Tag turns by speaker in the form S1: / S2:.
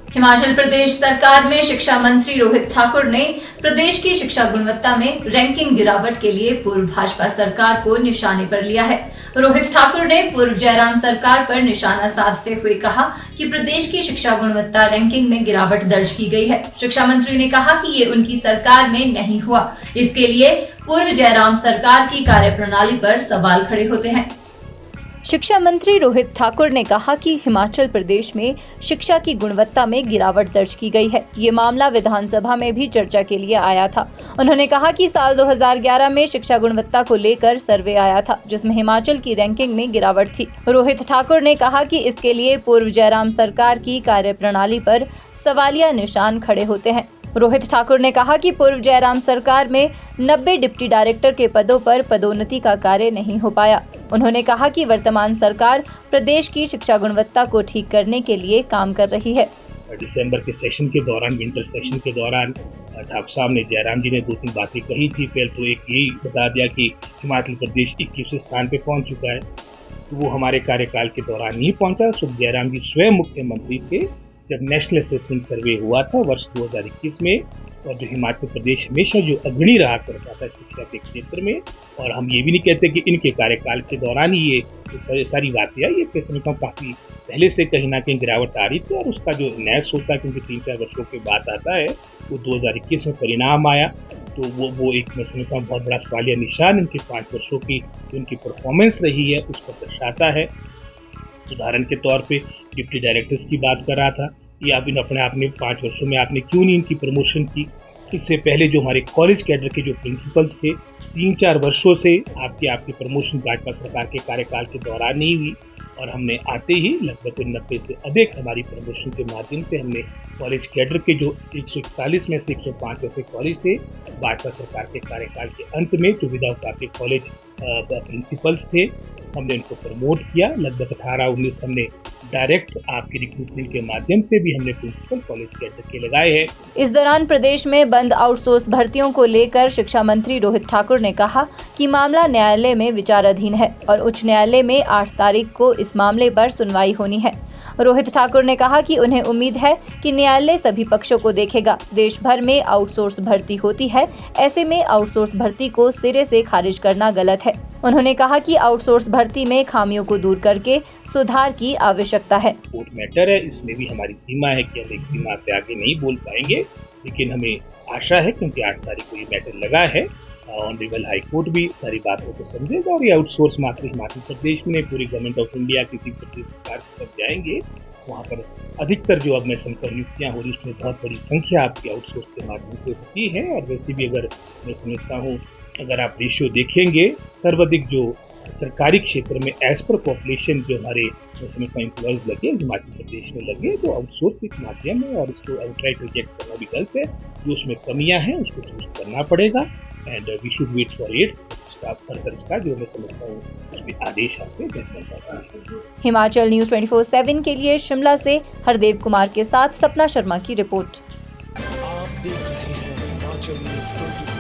S1: हिमाचल प्रदेश सरकार में शिक्षा मंत्री रोहित ठाकुर ने प्रदेश की शिक्षा गुणवत्ता में रैंकिंग गिरावट के लिए पूर्व भाजपा सरकार को निशाने पर लिया है। रोहित ठाकुर ने पूर्व जयराम सरकार पर निशाना साधते हुए कहा कि प्रदेश की शिक्षा गुणवत्ता रैंकिंग में गिरावट दर्ज की गई है। शिक्षा मंत्री ने कहा कि ये उनकी सरकार में नहीं हुआ। इसके लिए पूर्व जयराम सरकार की कार्यप्रणाली पर सवाल खड़े होते हैं। शिक्षा मंत्री रोहित ठाकुर ने कहा कि हिमाचल प्रदेश में शिक्षा की गुणवत्ता में गिरावट दर्ज की गई है। ये मामला विधानसभा में भी चर्चा के लिए आया था। उन्होंने कहा कि साल 2011 में शिक्षा गुणवत्ता को लेकर सर्वे आया था, जिसमें हिमाचल की रैंकिंग में गिरावट थी। रोहित ठाकुर ने कहा कि इसके लिए पूर्व जयराम सरकार की कार्यप्रणाली पर सवालिया निशान खड़े होते हैं। रोहित ठाकुर ने कहा कि पूर्व जयराम सरकार में 90 डिप्टी डायरेक्टर के पदों पर पदोन्नति का कार्य नहीं हो पाया। उन्होंने कहा कि वर्तमान सरकार प्रदेश की शिक्षा गुणवत्ता को ठीक करने के लिए काम कर रही है।
S2: दिसंबर के सेशन के दौरान, विंटर सेशन के दौरान ठाकुर साहब ने, जयराम जी ने 2-3 बातें कही थी। पहले तो एक यही बता दिया कि हिमाचल प्रदेश 21वें स्थान पे पहुंच चुका है। वो हमारे कार्यकाल के दौरान नहीं पहुंचा। जयराम जी स्वयं मुख्यमंत्री थे जब नेशनल असेसमेंट सर्वे हुआ था वर्ष 2021 में, और जो हिमाचल प्रदेश हमेशा जो अग्रणी रहा करता था शिक्षा के क्षेत्र में, और हम ये भी नहीं कहते कि इनके कार्यकाल के दौरान ही ये सारी बातें आई। ये समझता हूँ काफ़ी पहले से कहीं ना कहीं गिरावट आ रही थी, और उसका जो न्यास होता है, क्योंकि 3-4 वर्षों के बाद आता है, वो 2021 में परिणाम आया। तो वो एक, मैं समझता हूँ, बहुत बड़ा सवालिया निशान इनके 5 वर्षों की उनकी परफॉर्मेंस रही है उसको दर्शाता है। उदाहरण के तौर पे डिप्टी डायरेक्टर्स की बात कर रहा था, ये आप अपने आप में 5 वर्षों में आपने क्यों नहीं इनकी प्रमोशन की। इससे पहले जो हमारे कॉलेज कैडर के जो प्रिंसिपल्स थे, 3-4 वर्षों से आपकी प्रमोशन भाजपा सरकार के कार्यकाल के दौरान नहीं हुई, और हमने आते ही लगभग 90 से अधिक हमारी प्रमोशन के माध्यम से हमने कॉलेज कैडर के जो 141 में से 105 ऐसे कॉलेज थे, भाजपा सरकार के कार्यकाल के अंत में जो विदाउट आपके कॉलेज प्रिंसिपल्स थे, हमने उनको प्रमोट किया। लगभग 18-19 हमने डायरेक्ट आपकी रिक्रूटमेंट के माध्यम से भी हमने प्रिंसिपल कॉलेज कैडर के लगाए हैं।
S1: इस दौरान प्रदेश में बंद आउटसोर्स भर्तियों को लेकर शिक्षा मंत्री रोहित ठाकुर ने कहा कि मामला न्यायालय में विचाराधीन है और उच्च न्यायालय में 8 तारीख को इस मामले पर सुनवाई होनी है। रोहित ठाकुर ने कहा कि उन्हें उम्मीद है कि न्यायालय सभी पक्षों को देखेगा। देश भर में आउटसोर्स भर्ती होती है, ऐसे में आउटसोर्स भर्ती को सिरे से खारिज करना गलत है। उन्होंने कहा कि आउटसोर्स भर्ती में खामियों को दूर करके सुधार की आवश्यकता है।
S2: कोर्ट मैटर है, इसमें भी हमारी सीमा है कि हम एक सीमा से आगे नहीं बोल पाएंगे, लेकिन हमें आशा है क्योंकि 8 तारीख को ये मैटर लगा है, ऑनरेबल हाई कोर्ट भी सारी बातों को समझेगा, और ये आउटसोर्स मात्र हिमाचल प्रदेश में पूरी गवर्नमेंट ऑफ इंडिया किसी प्रदेश सरकार तक जाएंगे, वहाँ पर अधिकतर जो अब मैं संकर नियुक्तियाँ हो रही उसमें बहुत बड़ी संख्या आपकी आउटसोर्स के माध्यम से होती है। और वैसे भी अगर मैं समझता हूँ, अगर आप रेशियो देखेंगे, सर्वाधिक जो सरकारी क्षेत्र में एज पर पॉपुलेशन जो हमारे एम्प्लॉयज लगे हिमाचल प्रदेश में लगे, तो आउटसोर्स के माध्यम है, और इसको आउटराइट रिजेक्ट करना भी गलत है। जो उसमें कमियां हैं उसको दुरुस्त करना पड़ेगा, and we should wait for it. Further इसका जो मैं समझता हूँ उसमें आदेश आते हैं।
S1: हिमाचल न्यूज़ 24/7 के लिए शिमला से हरदेव कुमार के साथ सपना शर्मा की रिपोर्ट।
S3: आप देख रहे हैं हिमाचल न्यूज़ 24।